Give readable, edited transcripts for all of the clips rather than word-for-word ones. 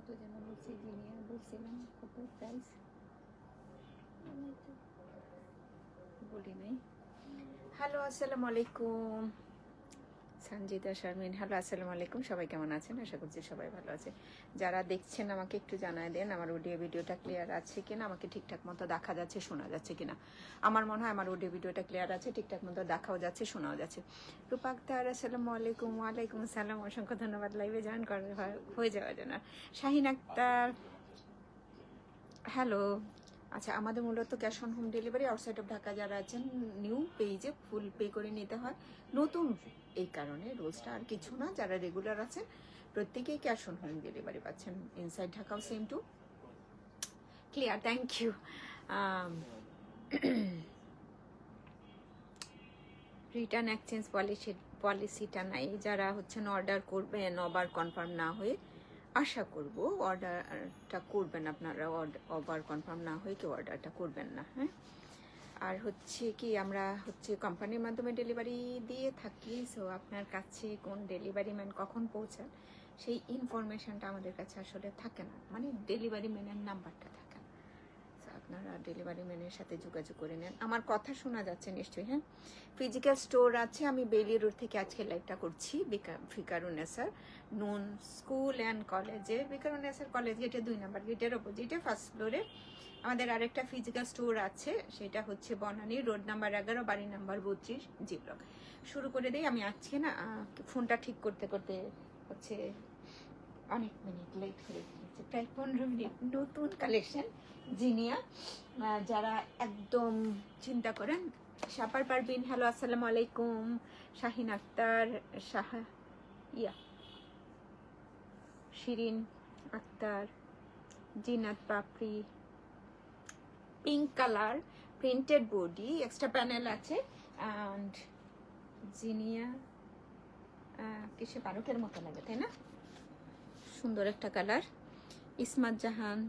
কত যেন বলছি, জিনিয়া বলছিলাম কত প্রাইস বলি নাই। হ্যালো, আসসালামু আলাইকুম। সঞ্জিতা শারমিন, হ্যালো, আসসালামু আলাইকুম। সবাই কেমন আছেন? আশা করছি সবাই ভালো আছে। যারা দেখছেন আমাকে একটু জানায় দেন আমার অডিও ভিডিওটা ক্লিয়ার আছে কিনা, আমাকে ঠিকঠাক মতো দেখা যাচ্ছে, শোনা যাচ্ছে কিনা। আমার মনে হয় আমার অডিও ভিডিওটা ক্লিয়ার আছে, ঠিকঠাক মতো দেখাও যাচ্ছে, শোনাও যাচ্ছে। রূপা আক্তার, আসসালামু আলাইকুম। ওয়ালাইকুম আসসালাম, অসংখ্য ধন্যবাদ লাইভে জয়েন করার হয়ে যাওয়ার জন্য। শাহিন আক্তার, হ্যালো। আচ্ছা, আমাদের মূলত cash on home delivery outside of Dhaka যারা আছেন নিউ পেজে ফুল পে করে নিতে হয়, নতুন এই কারণে রোজটা আর কিছু না। যারা রেগুলার আছেন প্রত্যেকেই ক্যাশ অন হোম ডেলিভারি পাচ্ছেন। ইনসাইড ঢাকাও same to clear, thank you. Return exchange পলিসিটা নাই। যারা হচ্ছেন অর্ডার করবেন ওভার কনফার্ম না হয়ে, আশা করব অর্ডারটা করবেন আপনারা। ওভার কনফার্ম না হয়ে কেউ অর্ডারটা করবেন না, হ্যাঁ। আর হচ্ছে কি, আমরা হচ্ছে কোম্পানির মাধ্যমে ডেলিভারি দিয়ে থাকি। সো আপনার কাছে কোন ডেলিভারি ম্যান কখন পৌঁছান সেই ইনফরমেশনটা আমাদের কাছে আসলে থাকে না, মানে ডেলিভারি ম্যানের নাম্বারটা থাকে না। সো আপনারা ডেলিভারি ম্যানের সাথে যোগাযোগ করে নেন। আমার কথা শোনা যাচ্ছে নিশ্চয়ই? হ্যাঁ। ফিজিক্যাল স্টোর আছে। আমি বেইলি রোড থেকে আজকে লাইভটা করছি, ফিকারুন্নেসার নুন স্কুল অ্যান্ড কলেজে। ফিকারুন্নেসার কলেজ গেটের 2 নম্বর গেটের অপোজিটে ফার্স্ট ফ্লোরে আমাদের আরেকটা ফিজিক্যাল স্টোর আছে, সেটা হচ্ছে বনানী রোড নাম্বার 11, বাড়ি নাম্বার 32, জি ব্লক। শুরু করে দিই। আমি আজকে না ফোনটা ঠিক করতে করতে হচ্ছে অনেক মিনিট লেট হয়ে গেছে, প্রায় 15 মিনিট। নতুন কালেকশন জিনিয়া, যারা একদম চিন্তা করেন। সাপার পারবিন, হ্যালো, আসসালামু আলাইকুম। Shahin Akhtar, Shirin Akhtar, Zinat Papri, pink colour printed body, extra panel আছে। অ্যান্ড জিনিয়া কিসে পারকের মতো লাগে, তাই না? সুন্দর একটা কালার। Ismat Jahan,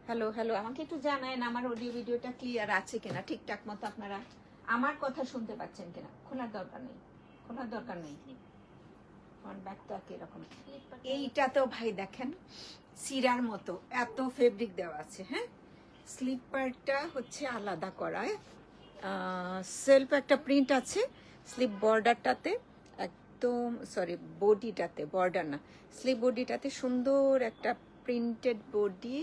hello hello. আমাকে একটু জানায় না আমার অডিও ভিডিওটা ক্লিয়ার আছে কিনা, ঠিকঠাক মতো আপনারা আমার কথা শুনতে পাচ্ছেন কিনা। খোলার দরকার নেই, খোলার দরকার নেই। ব্যাগ তো আর কিরকম, এইটাতেও ভাই দেখেন সিরার মতো এত ফেব্রিক দেওয়া আছে। হ্যাঁ, স্লিপারটা হচ্ছে আলাদা করায়, সেলফ একটা প্রিন্ট আছে স্লিপ বর্ডারটাতে, একদম সরি বডিটাতে, বর্ডার না স্লিপ বডিটাতে সুন্দর একটা প্রিন্টেড বডি।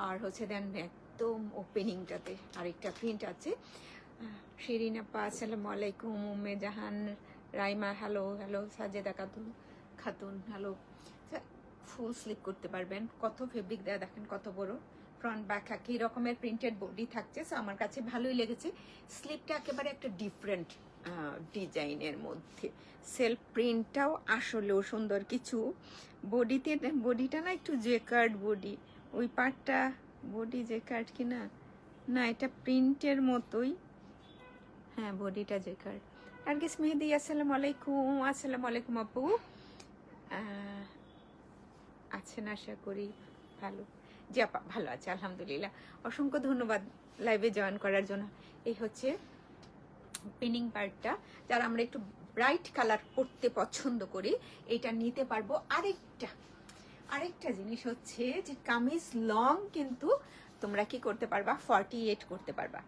আর হচ্ছে দেন একদম ওপেনিংটাতে আরেকটা প্রিন্ট আছে। শিরিন আপা, আসসালামু আলাইকুম। Umme Jahan, Raima, hello hello. Sajeda Khatun, hello. Full slip করতে পারবেন। কত ফেব্রিক দেয়া দেখেন, কত বড়। ফ্রন্ট ব্যাক একই রকমের প্রিন্টেড বডি থাকছে। সো আমার কাছে ভালোই লেগেছে। স্লিপটা একেবারে একটা ডিফারেন্ট ডিজাইনের মধ্যে, সেলফ প্রিন্টটাও আসলেও সুন্দর কিছু। বডিটা না একটু জেকার্ড বডি, ওই পার্টটা বডি জেকার্ড কিনা, না এটা প্রিন্টের মতোই। হ্যাঁ, বডিটা জেকার্ড। নার্গিস মেহেদি, আসসালামু আলাইকুম। আসসালামু আলাইকুম আপু, আছেন আশা করি ভালো। জি আপা, ভালো আছে আলহামদুলিল্লাহ। অসংখ্য ধন্যবাদ লাইভে জয়েন করার জন্য। এই হচ্ছে পিনিং পার্টটা। যারা আমরা একটু ব্রাইট কালার পরতে পছন্দ করি এটা নিতে পারবো। আরেকটা জিনিস হচ্ছে যে কামিজ লং কিন্তু তোমরা কি করতে পারবা, 48 করতে পারবা।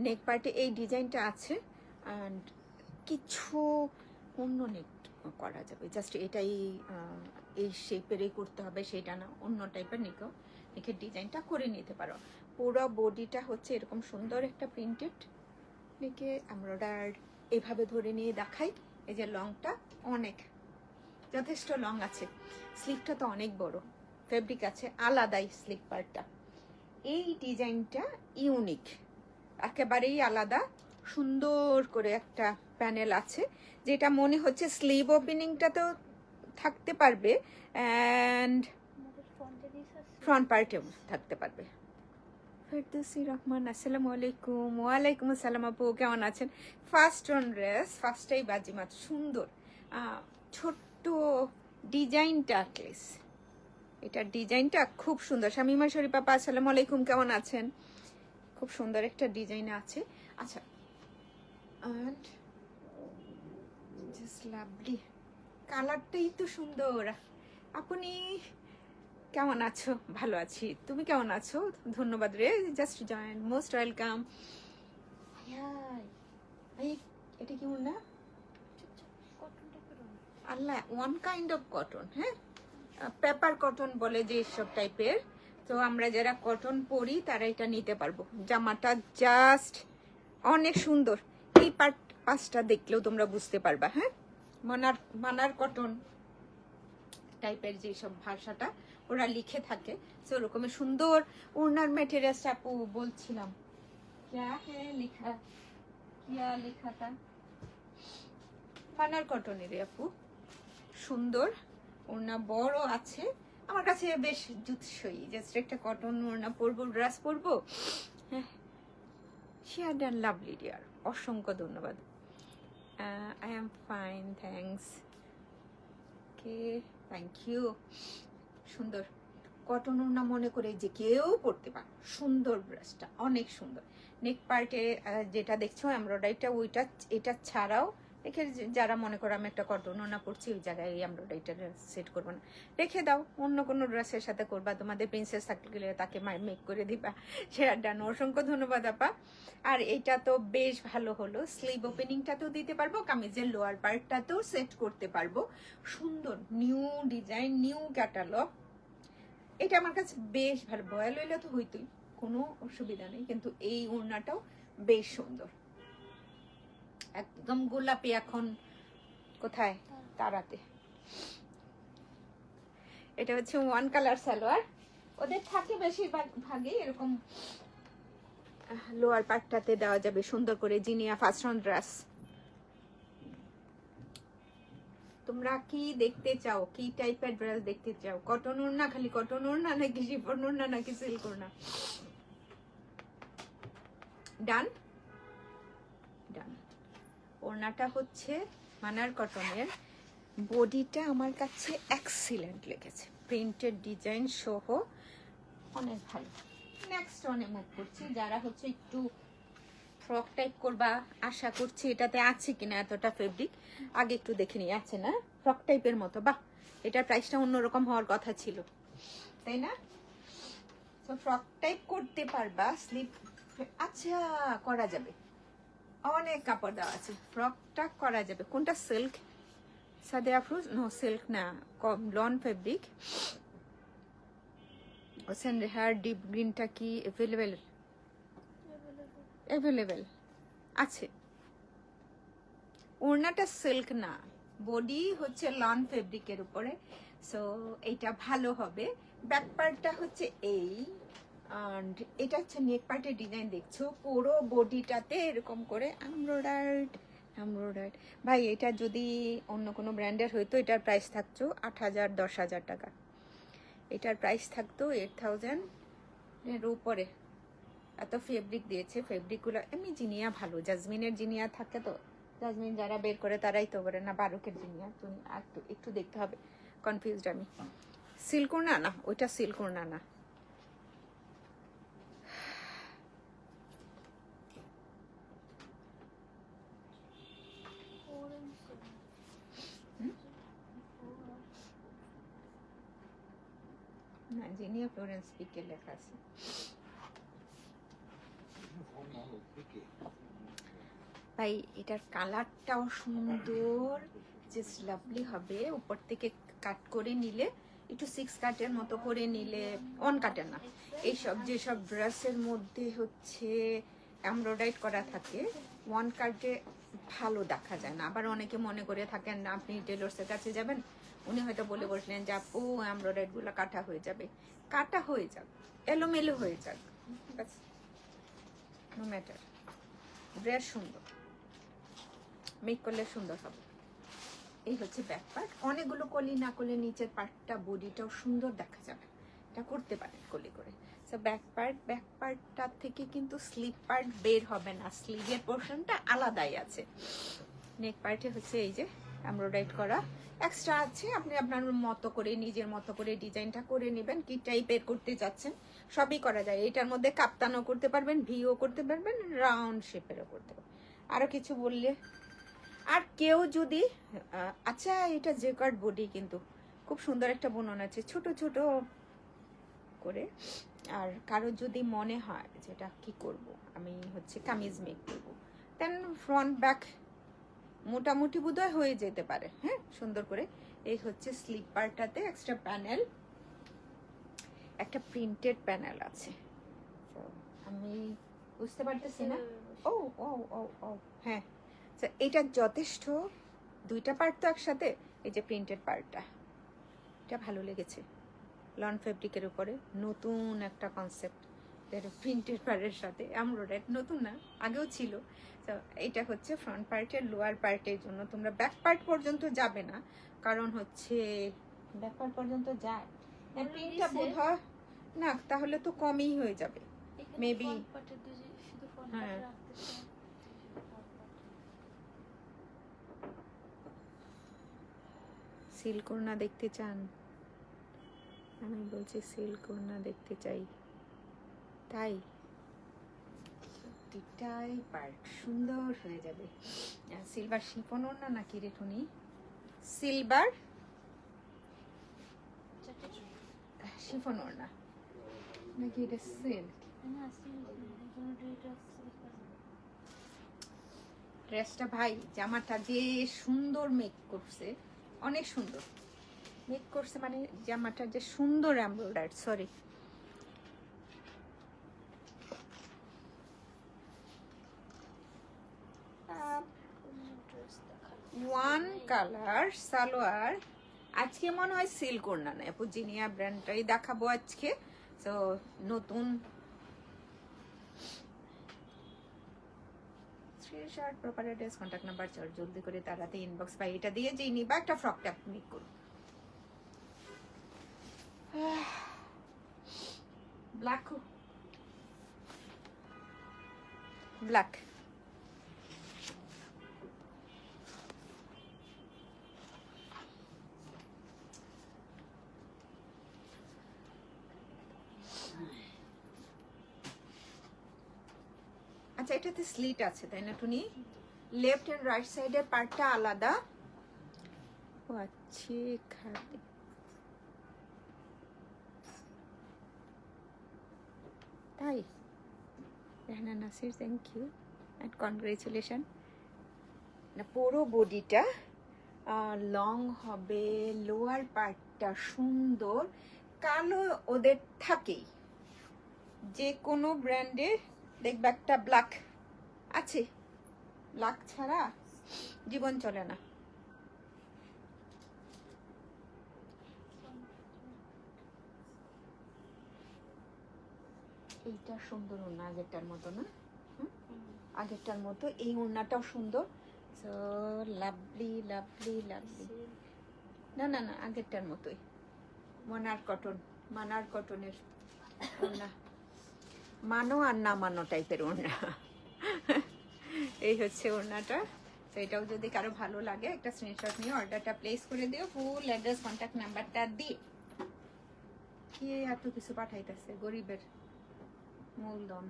নেক পার্টে এই ডিজাইনটা আছে। অ্যান্ড কিছু অন্য নেক করা যাবে, জাস্ট এটাই এই শেপেরই করতে হবে সেটা না, অন্য টাইপের নেকের ডিজাইনটা করে নিতে পারো। পুরো বডিটা হচ্ছে এরকম সুন্দর একটা প্রিন্টেড নেকে এমব্রয়ডার। এইভাবে ধরে নিয়ে দেখাই। এই যে লংটা অনেক যথেষ্ট লং আছে, স্লিপটা তো অনেক বড়, ফেব্রিক আছে আলাদাই স্লিপ পার্টটা। এই ডিজাইনটা ইউনিক, একেবারেই আলাদা। সুন্দর করে একটা প্যানেল আছে, যেটা মনে হচ্ছে স্লিভ ওপেনিংটাতেও থাকতে পারবে অ্যান্ড ফ্রন্ট পার্টেও থাকতে পারবে। ফেরদৌসি রহমান, আসসালামু আলাইকুম। ওয়ালাইকুম আসসালাম আপু, কেমন আছেন? ফার্স্ট অন ড্রেস, ফার্স্টেই বাজিমাত। সুন্দর ছোট্ট ডিজাইনটা, অ্যাটলিস এটার ডিজাইনটা খুব সুন্দর। শামিমা শরীফ আপা, আসসালামু আলাইকুম, কেমন আছেন? খুব সুন্দর একটা ডিজাইন আছে। আচ্ছা, and just lovely, কালারটাই তো সুন্দর। আপনি কেমন আছো? ভালো আছি, তুমি কেমন আছো? ধন্যবাদ রে, জাস্ট জয়েন, মোস্ট ওয়েলকাম। এটা কি না আল্লাহ, ওয়ান কাইন্ড অফ কটন, হ্যাঁ, পেপার কটন বলে যে সব টাইপের। তো আমরা যারা কটন পরি তারা এটা নিতে পারবো। জামাটা জাস্ট অনেক সুন্দর। এই পাঁচটা দেখলেও তোমরা বুঝতে পারবা। হ্যাঁ, মানার কটন টাইপের যে সব ভাষাটা ওরা লিখে থাকে, তো ওরকমের সুন্দর ওড়নার মেটেরিয়ালস। আপু বলছিলাম क्या है लिखा, क्या लिखा था, মানার কটনের আপু, সুন্দর ওড়না, বড় আছে। আমার কাছে বেশ জুৎসই, জাস্ট একটা কটন ওড়না পরবো, ড্রেস পরবো। হ্যাঁ, শেয়ার ডান, লাভলি ডিয়ার, অসংখ্য ধন্যবাদ। I am fine, thanks. Okay, thank you. সুন্দর কটন ওড়না মনে করে যে কেউ পরতে পারে, সুন্দর ড্রেসটা অনেক সুন্দর। নেক পার্টে যেটা দেখছো এমব্রয়ডারিটা, ওইটা এটা ছাড়াও রেখে, যারা মনে করো আমি একটা কটন ওড়না পরছি, ওই জায়গায় এই এমব্রয়ডারিটা সেট করবো না, রেখে দাও, অন্য কোনো ড্রেসের সাথে করবা। তোমাদের প্রিন্সেস থাকলে তাকে মেক করে দিবা, সেটা ডান। অসংখ্য ধন্যবাদ আপা। আর এইটা তো বেশ ভালো হলো, স্লিভ ওপেনিংটাতেও দিতে পারবো, কামিজের লোয়ার পার্টটাতেও সেট করতে পারবো। সুন্দর নিউ ডিজাইন, নিউ ক্যাটালগ। এটা আমার কাছে বেশ ভালো। বয়াল হইলে তো হইতই, কোনো অসুবিধা নেই, কিন্তু এই ওড়নাটাও বেশ সুন্দর, একদম গোলাপি। এখন কোথায়? তারাতে। এটা হচ্ছে ওয়ান কালার সালোয়ার, ওদের থাকে বেশিরভাগ ভাগে এরকম লোয়ার পার্টটাতে দেওয়া যাবে সুন্দর করে। জিনিয়া ফাসন ড্রেস। তোমরা কি দেখতে চাও, কি টাইপের ড্রেস দেখতে চাও? কটন ওড়না, খালি কটন ওড়না, নাকি শিফন ওড়না, নাকি সিল্ক ওড়না? ডান ডান। ওড়নাটা হচ্ছে মানার কটনের, বডিটা আমার কাছে এক্সিলেন্ট লেগেছে, প্রিন্টেড ডিজাইন সহ অনেক ভালো। নেক্সট অনেক মুভ করছি, যারা হচ্ছে একটু ফ্রক টাইপ করবা, আশা করছি এটাতে আছে কিনা এতটা ফেব্রিক, আগে একটু দেখে নিই। আছে না, ফ্রক টাইপের মতো। বাহ, এটার প্রাইসটা অন্যরকম হওয়ার কথা ছিল, তাই না? তো ফ্রক টাইপ করতে পারবা, স্লিপ আচ্ছা করা যাবে, অনেক কাপড় দেওয়া আছে, ফ্রকটা করা যাবে। কোনটা? সিল্ক সাদে আফরোজ? নো সিল্ক না, লন ফেব্রিক। ওসেন রেহার ডিপ গ্রিনটা কি অ্যাভেলেবেল? অ্যাভেলেবেল আছে। ওড়নাটা সিল্ক না, বডি হচ্ছে লন ফেব্রিকের উপরে, সো এইটা ভালো হবে। ব্যাক পার্টটা হচ্ছে এই, আর এটা হচ্ছে নেক পার্টের ডিজাইন। দেখছো পুরো বডিটাতে এরকম করে এমব্রয়ডার্ড। ভাই এটা যদি অন্য কোনো ব্র্যান্ডের হইতো, এটার প্রাইস থাকতো 8,000 10,000 টাকা, এটার প্রাইস থাকতো 8,000 এর উপরে। এত ফেব্রিক দিয়েছে, ফেব্রিকগুলো এমনি জিনিয়া ভালো, জাজমিনের জিনিয়া থাকে, তো জাজমিন যারা বের করে তারাই তো করে না, বারুকের জিনিয়া। তুমি একটু দেখতে হবে, কনফিউজড আমি। সিল্কোর না, ওইটা সিল্কোর না। না, জিনিয়া ফ্লোরেন্স পিকে লেখা আছে। ভাই এটার কালারটাও সুন্দর, জাস্ট লাভলি হবে। উপর থেকে কাট করে নিলে, একটু 6 কাটের মতো করে নিলে, অন কাটের না, এইসব যেসব ড্রেসের মধ্যে হচ্ছে এমব্রয়ডারি করা থাকে, ওয়ান কাটে ভালো দেখা যায় না। আবার অনেকে মনে করে থাকেন না, আপনি টেলর্সের কাছে যাবেন, উনি হয়তো বলে বসলেন যে আপু এমব্রয়ডারিগুলো কাটা হয়ে যাবে। কাটা হয়ে যাক, এলোমেলো হয়ে যাক, নো ম্যাটার, ড্রেস সুন্দর, মেক করলে সুন্দর হবে। এই হচ্ছে ব্যাক পার্ট। অনেকগুলো কলি না করলে নিচের পার্টটা, বডিটাও সুন্দর দেখা যাবে, এটা করতে পারেন কলি করে। সো ব্যাক পার্টটা থেকে কিন্তু স্লিভ পার্ট বের হবে না, স্লিভের পোর্শনটা আলাদাই আছে। নেক পার্টে হচ্ছে এই যে এমব্রয়ডারি করা এক্সট্রা আছে, আপনি আপনার মতো করে নিজের মতো করে ডিজাইনটা করে নেবেন। কি টাইপের করতে চাচ্ছেন সবই করা যায়। এটার মধ্যে কাপ্তানও করতে পারবেন, ভিও করতে পারবেন, রাউন্ড শেপেরও করতে পারবেন। আরো কিছু বললে? আর কেউ যদি আচ্ছা, এটা জেকার্ড বডি, কিন্তু খুব সুন্দর একটা বুনন আছে, ছোট ছোট করে। আর কারো যদি মনে হয় যেটা কি করব, আমি হচ্ছে কামিজ মেক করবো, দেন ফ্রন্ট ব্যাক মোটামুটি বোধহয় হয়ে যেতে পারে। হ্যাঁ, সুন্দর করে। এই হচ্ছে স্লিপারটাতে এক্সট্রা প্যানেল, একটা প্রিন্টেড প্যানেল আছে। তো আমি বুঝতে পারতেছি না। ও ও ও ও হ্যাঁ, এটা যথেষ্ট। দুইটা পার্ট তো একসাথে। এই যে প্রিন্টেড পার্টটা, এটা ভালো লেগেছে। লন ফেব্রিকের উপরে নতুন একটা কনসেপ্ট, প্রিন্টেড পার্টের সাথে এমব্রয়ডারি, নতুন না, আগেও ছিল। তো এটা হচ্ছে ফ্রন্ট পার্টের লোয়ার পার্টের জন্য। তোমরা ব্যাক পার্ট পর্যন্ত যাবে না, কারণ হচ্ছে ব্যাক পার্ট পর্যন্ত যায় প্রিন্টটা বোধ হয় না, তাহলে তো কমই হয়ে যাবে মেবি। হ্যাঁ, সিল্ক ওড়না দেখতে চান? আমি বলছি সিল্ক ওড়না দেখতে চাই, তাই দুটাই পার্ট সুন্দর হয়ে যাবে। সিলভার শিফন ওড়না নাকি রে টুনি? সিলভার শিফন ওড়না নাকি এটা সিল্ক? ড্রেসটা ভাই, জামাটা যে সুন্দর মেক করছে, অনেক সুন্দর মেক করছে, মানে জামাটা যে সুন্দর embroidery, sorry one colour salwar. আজকে মনে হয় সিল্ক ওড়না না, জিনিয়া ব্র্যান্ডটাই দেখাবো আজকে। তো নতুন screenshot, proper address, contact number, চল জলদি করে তাড়াতাড়ি ইনবক্স পাই। এটা দিয়ে যেই নিবা একটা ফ্রক ট্যাপ মেক করো। ব্ল্যাক ব্ল্যাক আচ্ছা, এটাতে স্লিট আছে তাই না টুনি? লেফট এন্ড রাইট সাইডের পার্টটা আলাদা। ও আচ্ছা, খাতে তাই। Rehana Nasir, thank you and congratulation. না, পুরো বডিটা লং হবে, লোয়ার পার্টটা সুন্দর কালো ওদের থাকেই, যে কোনো ব্র্যান্ডে দেখবে একটা ব্ল্যাক আছে, ব্ল্যাক ছাড়া জীবন চলে না। এইটা সুন্দর ওড়না, আগেরটার মতো না? আগেরটার মতো এই ওড়নাটাও সুন্দর। So lovely lovely lovely. না না না, আগেরটার মতোই, মানার কটন, মানার কটনের ওড়না, মানো আর না মানো টাইপের ওড়না। এই হচ্ছে ওড়নাটা। তো এটাও যদি কারো ভালো লাগে একটা স্ক্রিনশট নিয়ে অর্ডারটা প্লেস করে দিও, ফুল অ্যাড্রেস কন্ট্যাক্ট নাম্বারটা দিয়ে। কি এত কিছু পাঠাইতেছে, গরিবের মূলধন।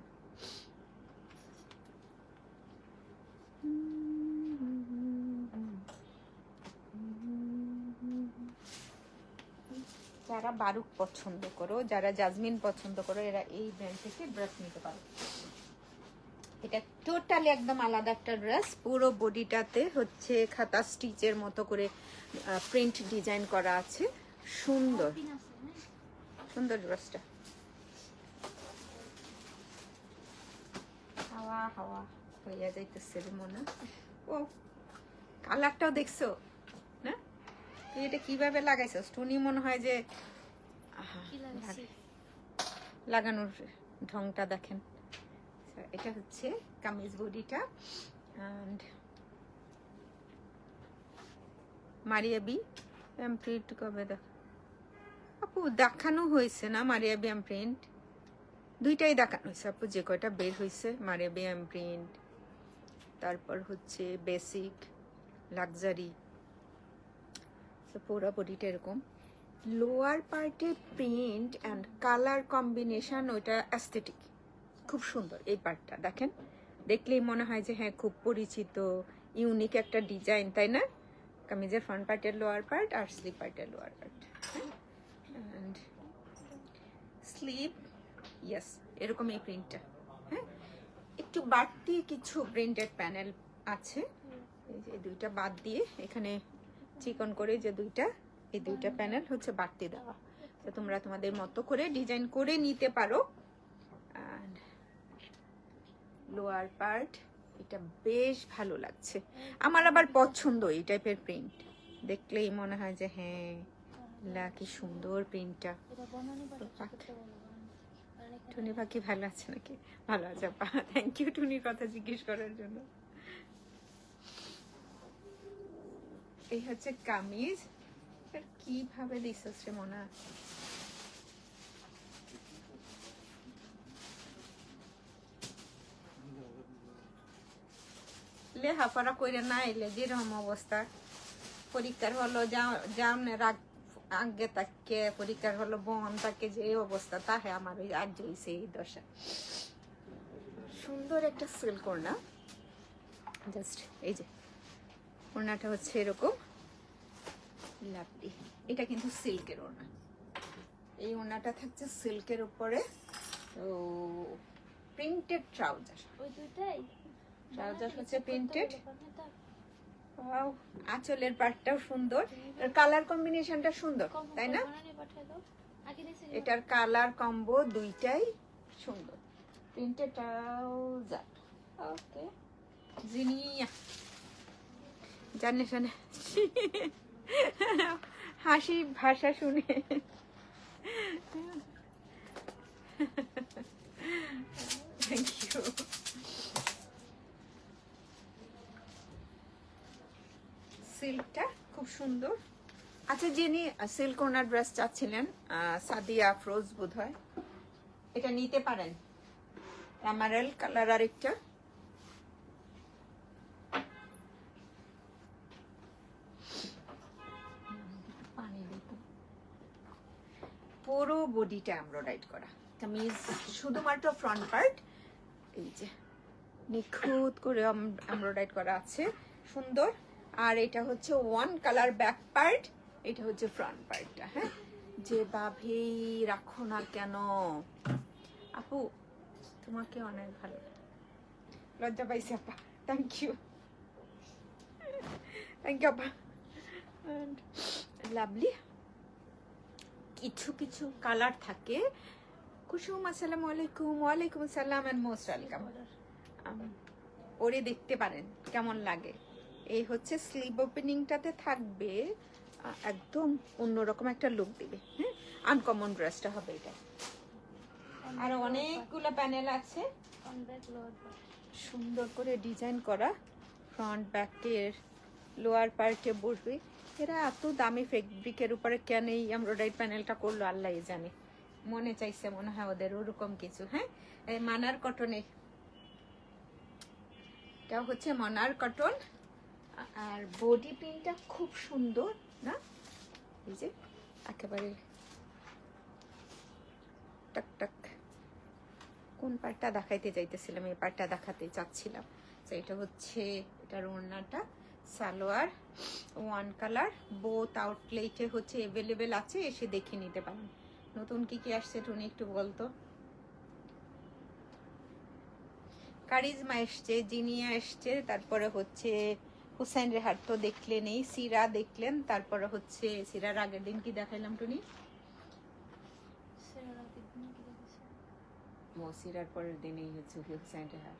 যারা বারুক পছন্দ করো, যারা জাজমিন পছন্দ করো, এরা এই ব্র্যান্ড থেকে ড্রেস নিতে পারো। এটা টোটালি একদম আলাদা একটা ড্রেস। পুরো বডিটাতে হচ্ছে খাতা স্টিচের মতো করে প্রিন্ট ডিজাইন করা আছে, সুন্দর সুন্দর ড্রেসটা। হাওয়া হাওয়া হইয়া যাইতেছে রে মনে। ও কালারটাও দেখছো না? তুই এটা কিভাবে লাগাইছো টুনি? মনে হয় যে লাগানোর ঢংটা দেখেন। এটা হচ্ছে কামিজ বডিটা। অ্যান্ড মারিয়া বি প্রিন্ট কবে আপু দেখানো হয়েছে না? মারিয়া বি প্রিন্ট দুইটাই দেখানো হয়েছে আপু, যে কয়টা বের হয়েছে। মারিয়া বি প্রিন্ট, তারপর হচ্ছে বেসিক, লাক্সারি। পুরো বডিটা এরকম, লোয়ার পার্টে প্রিন্ট অ্যান্ড কালার কম্বিনেশন, ওইটা অ্যাস্থেটিক, খুব সুন্দর। এই পার্টটা দেখেন, দেখলেই মনে হয় যে হ্যাঁ খুব পরিচিত, ইউনিক একটা ডিজাইন, তাই না? কামিজের ফ্রন্ট পার্টের লোয়ার পার্ট আর স্লিপ পার্টের lower part. And sleeve, yes এরকম এই প্রিন্টটা। হ্যাঁ, একটু বাড়তি কিছু প্রিন্টেড প্যানেল আছে, এই যে দুইটা বাদ দিয়ে এখানে চিকন করে যে এই দুইটা প্যানেল হচ্ছে বাড়তি দেওয়া, তো তোমরা তোমাদের মতো করে ডিজাইন করে নিতে পারো। আর লোয়ার পার্ট এটা বেশ ভালো লাগছে আমার, আবার পছন্দ এই টাইপের প্রিন্ট, দেখলেই মনে হয় যে হ্যাঁ কি সুন্দর প্রিন্টটা। টুনি পাখি ভালো আছে নাকি? ভালো আছে আপা, থ্যাংক ইউ টুনির কথা জিজ্ঞেস করার জন্য। এই হচ্ছে কামিজ, কিভাবে দিচ্ছে মনে হয় লেখাপড়া করে না এলে যেরকম অবস্থা, পরীক্ষার হলো জামনে রাগ আগে তাকে পরীক্ষার হলো বন তাকে যে অবস্থা, তাহে আমার ওই আজ হয়েছে এই দশা। সুন্দর একটা সিল্ক ওড়না, জাস্ট এই যে ওড়নাটা হচ্ছে এরকম লাভলি, এটা কিন্তু সিল্কের ওড়না, এই ওড়নাটা থাকছে সিল্কের উপরে, তো প্রিন্টেড ট্রাউজার, ওই দুইটাই ট্রাউজার হচ্ছে প্রিন্টেড। ওয়াও, আঁচলের পার্টটাও সুন্দর, এর কালার কম্বিনেশনটা সুন্দর তাই না? এটার কালার কম্বো দুইটাই সুন্দর, প্রিন্টেড ট্রাউজার। ওকে জিনিয়া জানে শুনে হাসি ভাষা শুনে থ্যাংক ইউ। সিল্কটা খুব সুন্দর। আচ্ছা যিনি সিল্ক ওনার ড্রেস চাচ্ছিলেন, সাদিয়া আফরোজ বোধহয়, এটা নিতে পারেন, এমারেল কালার আরেকটা, পুরো বডিটা এমব্রয়ডারি করা কামিজ, শুধুমাত্র ফ্রন্ট পার্ট এই যে নিখুঁত করে এমব্রয়ডারি করা আছে, সুন্দর। আর এটা হচ্ছে ওয়ান কালার ব্যাক পার্ট, এটা হচ্ছে ফ্রন্ট পার্টটা। হ্যাঁ, যেভাবেই রাখো না কেন আপু, তোমাকে অনেক ভালো, লজ্জা পাইছি আপা, থ্যাংক ইউ আপা, লাভলি। কিছু কিছু কালার থাকে। কুসুম আসসালামু আলাইকুম। ওয়ালাইকুম আসসালাম এন্ড মোস্ট ওয়েলকাম। পরে দেখতে পারেন কেমন লাগে। এই হচ্ছে স্লিভ ওপেনিংটাতে থাকবে, একদম অন্যরকম একটা লুক দিবে। হ্যাঁ, আনকমন ড্রেসটা হবে এটা। আর অনেকগুলো প্যানেল আছে, সুন্দর করে ডিজাইন করা, ফ্রন্ট ব্যাকের লোয়ার পার্টে বসবে। এরা এত দামি ফেব্রিকের উপরে কেন এই এমব্রয়ডারি প্যানেলটা করলো আল্লাহই জানে, মনে চাইছে মনে হয় ওদের ওরকম কিছু। হ্যাঁ, এই মানার কটনে, এটা হচ্ছে মানার কটন, আর বডি প্রিন্টটা খুব সুন্দর না, এই যে একেবারে টাক টাক। কোন পার্টটা দেখাইতে চাইতেছিলাম, এই পার্টটা দেখাতে চাচ্ছিলাম। তো এটা হচ্ছে এটার ওড়নাটা, সালোয়ার ওয়ান কালার, বোথ আউটলেটে হচ্ছে অ্যাভেলেবেল আছে, এসে দেখে নিতে পারেন। নতুন কি কি আসছে টুনি একটু বলতো। কারিজমা এসছে, জিনিয়া এসছে, তারপরে হচ্ছে হুসাইন রেহার তো দেখলেন, এই সিরা দেখলেন, তারপরে হচ্ছে সিরার আগের দিন কি দেখাইলাম টুনি, ও সিরার পরের দিনই হচ্ছে হুসাইন রেহার,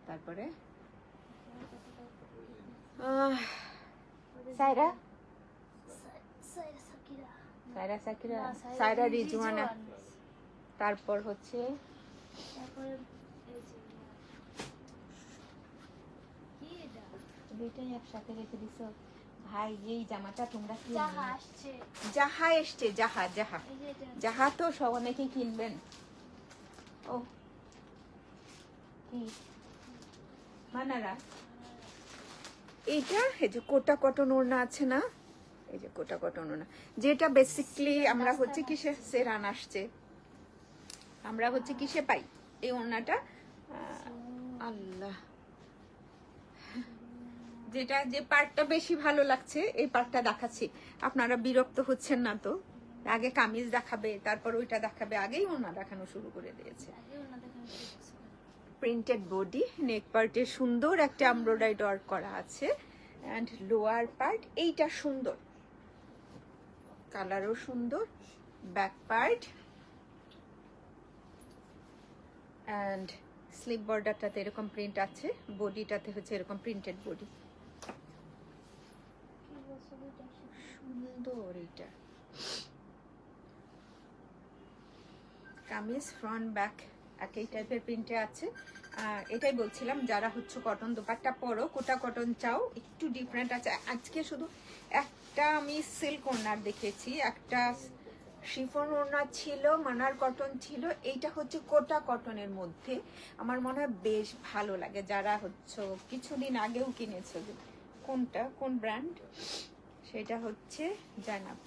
তারপরে সাইরা সাইরা সাকিরা, সাইরা রিজওয়ানা, তারপর হচ্ছে দুইটাই একসাথে রেখে দিছো ভাই। এই জামাটা তোমরা কি জাহা এসছে, জাহা জাহা জাহা তো সব অনেকেই কিনবেন। ও কি মানারা, এইটা এই যে কোটা কটন ওড়না আছে না, এই যে কোটা কটন ওড়না, যেটা বেসিকলি আমরা হচ্ছে কিসে সেরান আসছে, আমরা হচ্ছে কিসে পাই এই ওড়নাটা, আল্লাহ যেটা যে পার্টটা বেশি ভালো লাগছে এই পার্টটা দেখাচ্ছি, আপনারা বিরক্ত হচ্ছেন না তো? আগে কামিজ দেখাবে, তারপর ওইটা দেখাবে, আগেই ওনা দেখানো শুরু করে দিয়েছে। প্রিন্টেড বডি, নেক পার্টে সুন্দর একটা এমব্রয়ডারি ওয়ার্ক করা আছে, অ্যান্ড লোয়ার পার্ট এইটা সুন্দর, কালারও সুন্দর, ব্যাক পার্ট অ্যান্ড স্লিপ বর্ডারটাতে এরকম প্রিন্ট আছে, বডিটাতে হচ্ছে এরকম প্রিন্টেড বডি, সুন্দর। এইটা কামিজ ফ্রন্ট ব্যাক একই টাইপের প্রিন্টে আছে। এটাই বলছিলাম, যারা হচ্ছে কটন দোপাট্টা পরো, কোটা কটন চাও, একটু ডিফারেন্ট আছে। আজকে শুধু একটা আমি সিল্ক ওড়নার দেখেছি, একটা শিফন ওড়না ছিল, মানার কটন ছিল, এইটা হচ্ছে কোটা কটনের মধ্যে। আমার মনে হয় বেশ ভালো লাগে, যারা হচ্ছে কিছুদিন আগেও কিনেছো। কোনটা, কোন ব্র্যান্ড? সেটা হচ্ছে জানাব।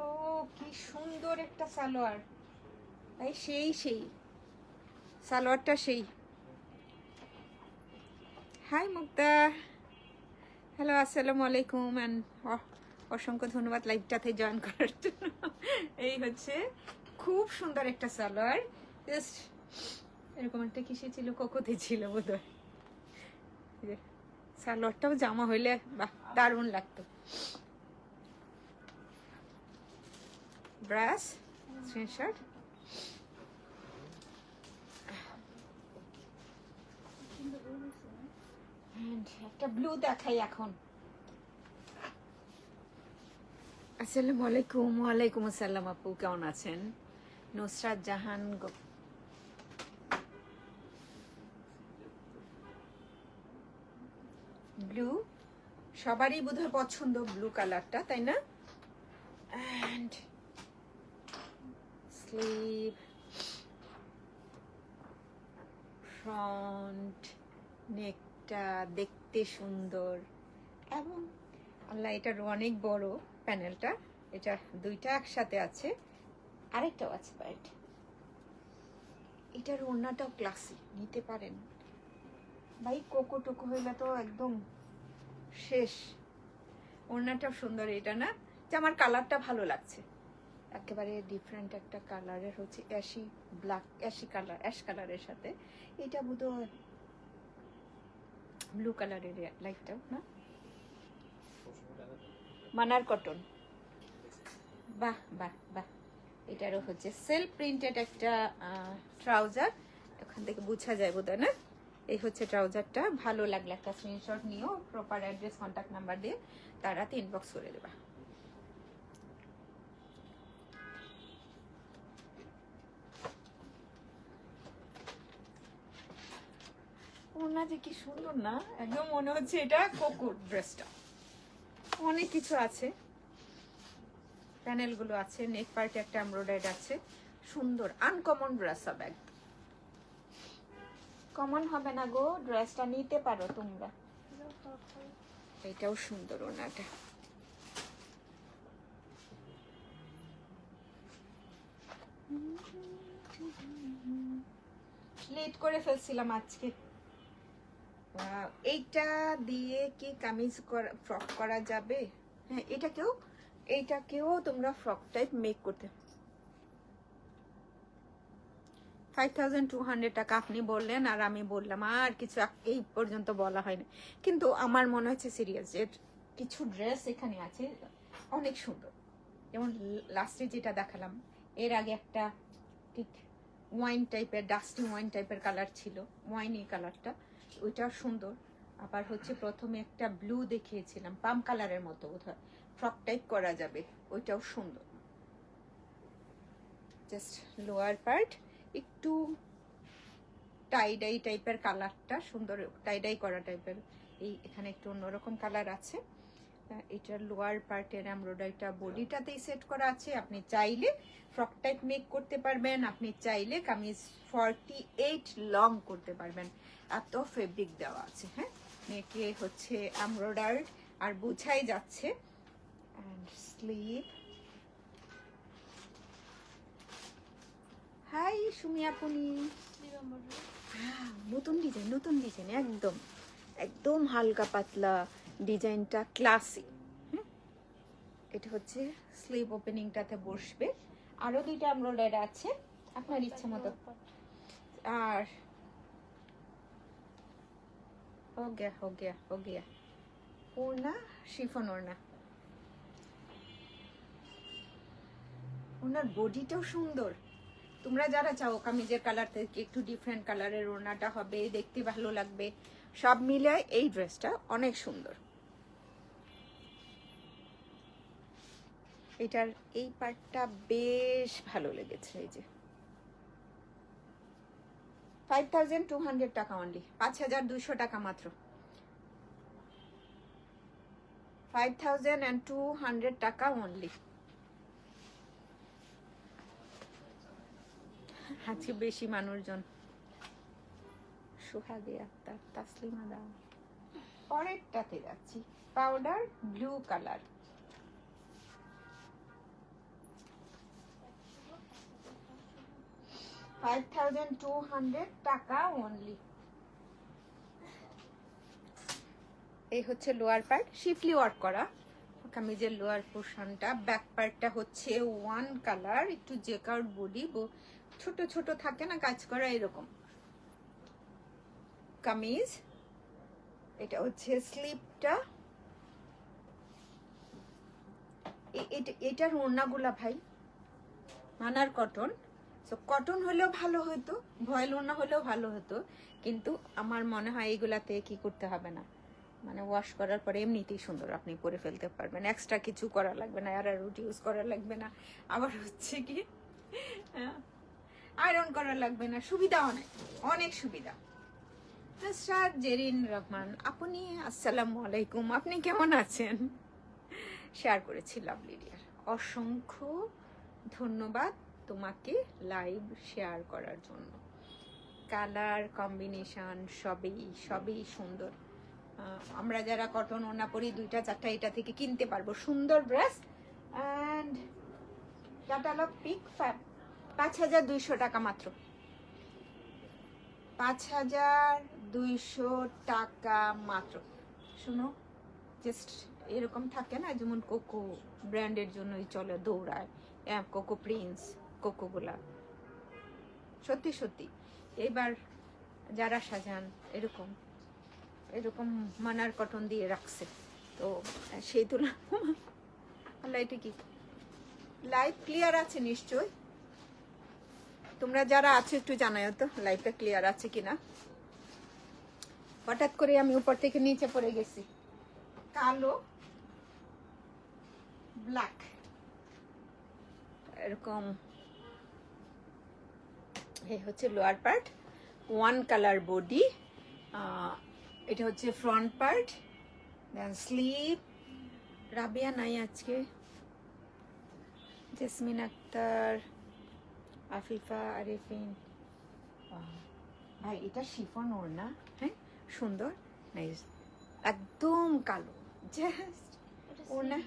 ও কি সুন্দর একটা সালোয়ার, এই সেই সালোয়ারটা সেই। হাই মুক্তা, হ্যালো, আসসালামু আলাইকুম, অ্যান্ড অসংখ্য ধন্যবাদ লাইভটাতে জয়েন করার জন্য। এই হচ্ছে খুব সুন্দর একটা সালোয়ার, জাস্ট এরকম একটা কিসে ছিল, কোকোতে ছিল বোধহয়। সালোয়ারটাও জামা হইলে বাহ দারুণ লাগতো। ব্রাশ স্ক্রিনশট, একটা ব্লু দেখাই এখন। আসসালামু আলাইকুম। ওয়ালাইকুম আসসালাম আপু, কেমন আছেন? নুসরাত জাহান ব্লু, সবারই বোধহয় পছন্দ ব্লু কালারটা, তাই না? অ্যান্ড স্লিভ, ফ্রন্ট, নেকটা দেখতে সুন্দর, এবং আল্লাহ এটার অনেক বড় প্যানেলটা, এটা দুইটা একসাথে আছে, আরেকটাও আছে বাইট। এটার ওড়নাটাও ক্লাসি, নিতে পারেন ভাই, কোকো টোকো হইলে তো একদম শেষ। ওড়নাটাও সুন্দর, এটা না যে আমার কালারটা ভালো লাগছে, একেবারে ডিফারেন্ট একটা কালারের হচ্ছে ashy black, ashy colour, ash কালারের সাথে এটা বোধহয় ব্লু কালারের লাইটটাও না, মানার কটন। বাহ বাহ বাহ, এটারও হচ্ছে সেলফ প্রিন্টেড একটা ট্রাউজার, ওখান থেকে বোঝা যায় বোধহয় না। এই হচ্ছে ট্রাউজারটা, ভালো লাগলে একটা স্ক্রিনশট নিও, প্রপার অ্যাড্রেস কন্ট্যাক্ট নাম্বার দিয়ে তারাতে ইনবক্স করে দেবা। ওনা যে কি সুন্দর না, একদম মনে হচ্ছে এটা কোকুর ড্রেসটা। অনেক কিছু আছে, প্যানেলগুলো আছে, নেক পার্টে একটা এমব্রয়ডারি আছে, সুন্দর আনকমন ড্রেস হবে, একদম কমন হবে না গো, ড্রেসটা নিতে পারো তোমরা। এটাও সুন্দর ওনাটা, লেট করে ফেলছিলাম আজকে। এইটা দিয়ে কি কামিজ ফ্রক করা যাবে? হ্যাঁ, এইটাকেও তোমরা ফ্রক টাইপ মেক করতে। 5200 টাকা আপনি বললেন, আর আমি বললাম, আর কিছু এই পর্যন্ত বলা হয়নি, কিন্তু আমার মনে হচ্ছে সিরিয়াস যে কিছু ড্রেস এখানে আছে অনেক সুন্দর, যেমন লাস্টে যেটা দেখালাম, এর আগে একটা ঠিক ওয়াইন টাইপের, ডাস্টি ওয়াইন টাইপের কালার ছিল, ওয়াইনি কালারটা, ওইটাও সুন্দর। আবার হচ্ছে প্রথমে একটা ব্লু দেখিয়েছিলাম, পাম কালারের মতো বোধহয়, ফ্রক টাইপ করা যাবে, ওইটাও সুন্দর। জাস্ট লোয়ার পার্ট একটু টাইডাই টাইপের কালারটা সুন্দর, টাইডাই করা টাইপের, এই এখানে একটু অন্যরকম কালার আছে। এটার লোয়ার পার্টের এমব্রয়ডারিটা বডিটাতেই সেট করা আছে, আপনি চাইলে ফ্রক টাইপ মেক করতে পারবেন, আপনি চাইলে কামিজ 48 লং করতে পারবেন, এত ফেব্রিক দেওয়া আছে। হ্যাঁ, নেকে হচ্ছে এমব্রয়ডারি আর বোঝাই যাচ্ছে। অ্যান্ড স্লিভ, হাই সুমিয়া পুনি, নতুন ডিজাইন একদম একদম হালকা পাতলা, ডিজাইনটা ক্লাসি। এটা হচ্ছে স্লিভ ওপেনিংটাতে বসবে। আরো দুইটা এমব্রয়ডারি আছে আপনার ইচ্ছা মতো। আর हो गया ওড়না, শিফন ওড়না। ওনার বডিটাও সুন্দর। তোমরা যারা চাও কামিজের কালার থেকে একটু ডিফারেন্ট কালারের ওড়নাটা হবে, দেখতে ভালো লাগবে, সব মিলে এই ড্রেসটা অনেক সুন্দর। এটার এই পার্টটা বেশ ভালো লেগেছে। এই যে 5200 টাকা অনলি, 5200 টাকা মাত্র। 5200 টাকা অনলি। আজকে বেশি মানুষজন। সোহাগে আক্তার, তাসলিমা দাও। পরেরটাতে যাচ্ছি, পাউডার ব্লু কালার। $5200 টাকা অনলি। এই হচ্ছে লোয়ার পার্ট, শিফলি ওয়ার্ক করা কামিজের লোয়ার পোর্শনটা। ব্যাক পার্টটা হচ্ছে ওয়ান কালার, একটু জেকার্ড বডি, ছোট ছোট থাকে না কাজ করা এরকম কামিজ। এটা হচ্ছে স্লিপটা। এটার ওড়নাগুলা ভাই মানার কটন, কটন হলেও ভালো হতো, ভয়েল ওড়না হলেও ভালো হতো, কিন্তু আমার মনে হয় এইগুলাতে কি করতে হবে না, মানে ওয়াশ করার পরে এমনিতেই সুন্দর আপনি পরে ফেলতে পারবেন, এক্সট্রা কিছু করা লাগবে না, আর রুটি ইউজ করা লাগবে না, আবার হচ্ছে কি আয়রন করা লাগবে না, সুবিধা অনেক অনেক সুবিধা। স্যার জেরিন রহমান, আপনি আসসালামু আলাইকুম, আপনি কেমন আছেন? শেয়ার করেছি লাভলি ডিয়ার, অসংখ্য ধন্যবাদ তোমাকে লাইভ শেয়ার করার জন্য। কালার কম্বিনেশন সবই সুন্দর। আমরা যারা কটন ওড়না পরি 2টা 4টা এটা থেকে কিনতে পারবো সুন্দর ড্রেস। অ্যান্ড ক্যাটালগ পিক 5200 টাকা মাত্র, 5200 টাকা মাত্র। শুনো, জাস্ট এরকম থাকে না, যেমন কোকো ব্র্যান্ডের জন্যই চলে দৌড়ায়, কোকো প্রিন্স, কোকোগুলা সত্যি সত্যি এবার যারা সাজান এরকম এরকম মানার কটন দিয়ে রাখছে, তো সেই তুলনা। আল্লাহ, এটা কি লাইভ ক্লিয়ার আছে নিশ্চয়? তোমরা যারা আছো একটু জানাও তো লাইভটা ক্লিয়ার আছে কিনা। হঠাৎ করে আমি উপর থেকে নিচে পড়ে গেছি। কালো ব্ল্যাক এরকম, এই হচ্ছে lower part, one colour body, এটা হচ্ছে ফ্রন্ট পার্ট, দেন স্লিভ। রাবিয়া নাই আজকে, জেসমিন আক্তার, আফিফা, আরিফিন। ভাই এটা শিফন ওড়না, হ্যাঁ সুন্দর, নাইস, একদম কালো, জাস্ট ওড়না।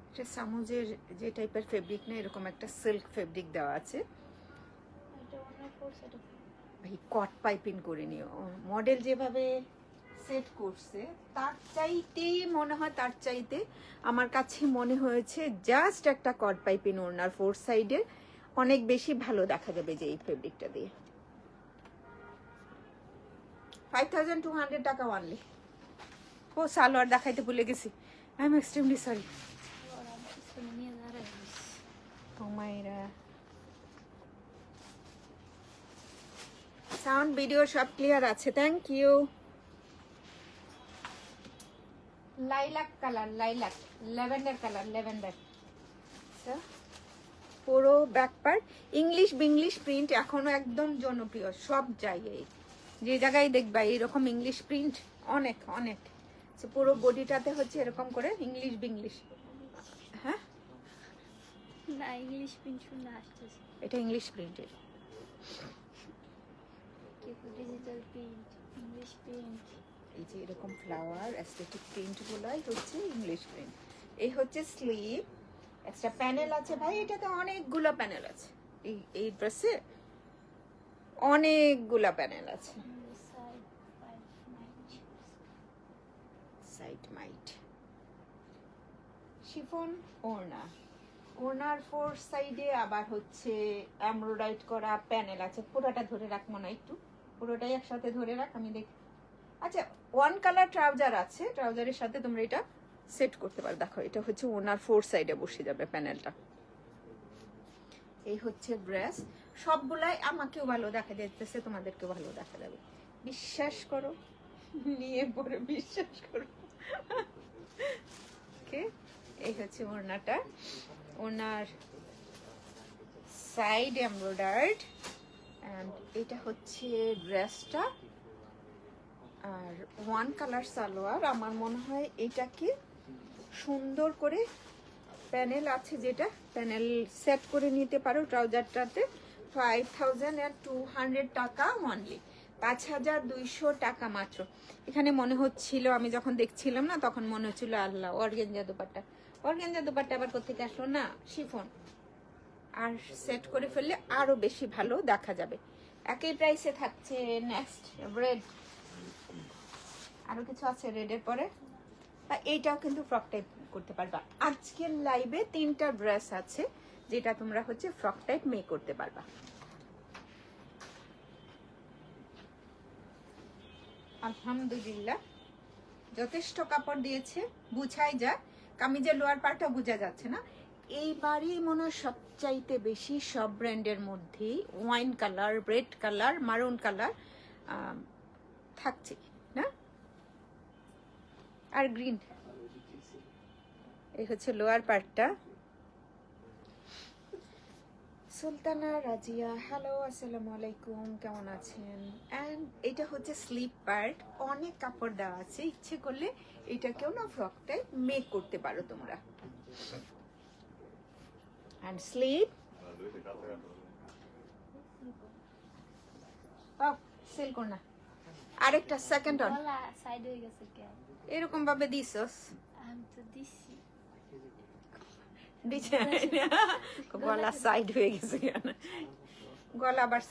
এটা সামুজের যে টাইপের ফেব্রিক না, এরকম একটা সিল্ক ফেব্রিক দেওয়া আছে। ভাই কট পাইপিং করে নিও, মডেল যেভাবে সেট করছে তার চাইতে মনে হয়, তার চাইতে আমার কাছে মনে হয়েছে জাস্ট একটা কট পাইপিং ওড়নার 4 সাইডের অনেক বেশি ভালো দেখা যাবে যে এই ফেব্রিকটা দিয়ে। 5200 টাকা অনলি। ও সালোয়ার দেখাইতে ভুলে গেছি, আই এম এক্সট্রিমলি সরি। তোমাইরা সাউন্ড ভিডিও সব ক্লিয়ার আছে, thank you. Lilac colour, lilac lavender colour, lavender. পুরো ব্যাক পার্ট ইংলিশ প্রিন্ট এখনো একদম জনপ্রিয়, সব জায়গায় যে জায়গায় দেখবা এরকম ইংলিশ প্রিন্ট অনেক অনেক। পুরো বডিটাতে হচ্ছে এরকম করে ইংলিশ। হ্যাঁ না, ইংলিশ প্রিন্ট শুনে আসতেছে, এটা ইংলিশ প্রিন্টের, ডিজিটাল প্রিন্ট, ইংলিশ প্রিন্ট। এই যে এরকম ফ্লাওয়ার অ্যাস্থেটিক প্রিন্ট গুলাই হচ্ছে ইংলিশ প্রিন্ট। এই হচ্ছে স্লিভ, এক্সট্রা প্যানেল আছে ভাই, এটাতে অনেকগুলো প্যানেল আছে, এই ড্রেসে অনেকগুলা প্যানেল আছে। সাইড মাইট শিফন ওড়না, ওড়নার ফোর সাইডে আবার হচ্ছে এমব্রয়ডারি করা প্যানেল আছে। পুরোটা ধরে রাখবো না, একটু পুরোটাই একসাথে ধরে রাখ, আমি দেখি। আচ্ছা, ওয়ান কালার ট্রাউজার আছে, ট্রাউজারের সাথে তোমরা এটা সেট করতে পারো। দেখো এটা হচ্ছে ওনার ফোর সাইডে বসে যাবে প্যানেলটা। এই হচ্ছে ড্রেস, সবগুলাই আমাকেও ভালো দেখা যাচ্ছে, তোমাদেরকেও ভালো দেখা যাবে, বিশ্বাস করো, নিয়ে পরে বিশ্বাস করো। ওকে, এই হচ্ছে ওড়নাটা, ওনার সাইড এমব্রয়ডার্ড, এন্ড এটা হচ্ছে ড্রেসটা। আর ওয়ান কালার সালোয়ার। আমার মনে হয় এটাকে সুন্দর করে প্যানেল আছে, যেটা প্যানেল সেট করে নিতে পারো ট্রাউজারটাতে। 5200 টাকা অনলি, 5200 টাকা মাত্র। এখানে মনে হচ্ছিল, আমি যখন দেখছিলাম না তখন মনে হচ্ছিল আল্লাহ অর্গেঞ্জা দুপাট্টা, অর্গেঞ্জা দুপাট্টা আবার কোথেকে আসলো না, শিফন। আর সেট করে ফেললে আরো বেশি ভালো দেখা যাবে। একই প্রাইসে থাকছে নেক্সট রেড, আরো কিছু আছে রেডের পরে। এইটাও কিন্তু ফ্রক টাইপ করতে পারবা। আজকের লাইভে 3টা ড্রেস আছে যেটা তোমরা হচ্ছে ফ্রক টাইপ মেক করতে পারবা। আলহামদুলিল্লাহ, যথেষ্ট কাপড় দিয়েছে, বুঝাই যায়। কামিজের লোয়ার পার্টটা বোঝা যাচ্ছে না। এইবারই মনে হয় সবচাইতে বেশি সব ব্র্যান্ডের মধ্যেই ওয়াইন কালার, রেড কালার, মারুন কালার থাকছে না, আর গ্রিন। এই হচ্ছে লোয়ার পার্টটা। সুলতানা রাজিয়া, হ্যালো, আসসালামু আলাইকুম, কেমন আছেন? অ্যান্ড এটা হচ্ছে স্লিপ পার্ট, অনেক কাপড় দেওয়া আছে, ইচ্ছে করলে এটাকেও না ফ্রকটাই মেক করতে পারো তোমরা। অ্যান্ড স্লিপ সেল কর না, আরেকটা সেকেন্ড অন গলা সাইড হয়ে গেছে কে? এরকম ভাবে দিছস, আমি তো দিছি। গলা সাইড হয়ে গেছে কেন? গলা আবার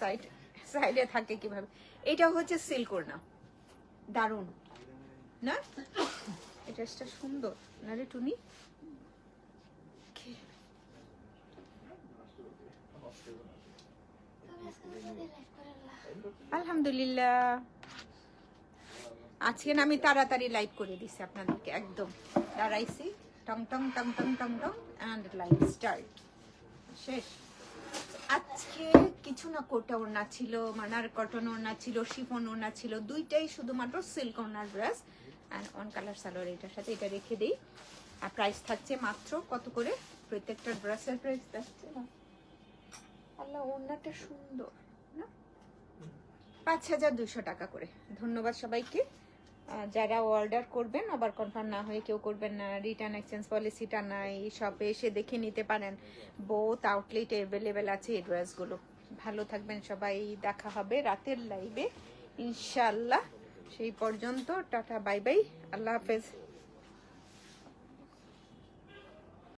সাইডে থাকে কিভাবে? এটা হচ্ছে সিল্ক ওড়না, দারুন না? এটা সুন্দর না রে টুনি? আলহামদুলিল্লাহ, আজকে না আমি তাড়াতাড়ি লাইভ করে দিছি আপনাদেরকে, একদম দাঁড়াইছি, টং টং টং টং টং টং অ্যান্ড লাইভ স্টার্ট, শেষ। আজকে কিছু না কোটা ওড়না ছিল, মানার কটন ওড়না ছিল, শিফন ওড়না ছিল, দুইটাই শুধুমাত্র সিল্ক ওড়নার dress and one colour salwar. এটার সাথে এটা রেখে দিই। আর প্রাইস থাকছে মাত্র কত করে? প্রত্যেকটা ড্রেসের প্রাইস থাকছে না, আল্লাহ ওড়নাটা সুন্দর না, 5200 টাকা করে। ধন্যবাদ সবাইকে যারা অর্ডার করবেন। আবার কনফার্ম না হয়ে কেউ করবেন না, রিটার্ন এক্সচেঞ্জ পলিসিটা নাই, শপে এসে দেখে নিতে পারেন, বোথ আউটলেট অ্যাভেলেবেল আছে এই ড্রেসগুলো। ভালো থাকবেন সবাই, দেখা হবে রাতের লাইভে ইনশাল্লাহ। সেই পর্যন্ত টাটা, বাই বাই, আল্লাহ হাফেজ।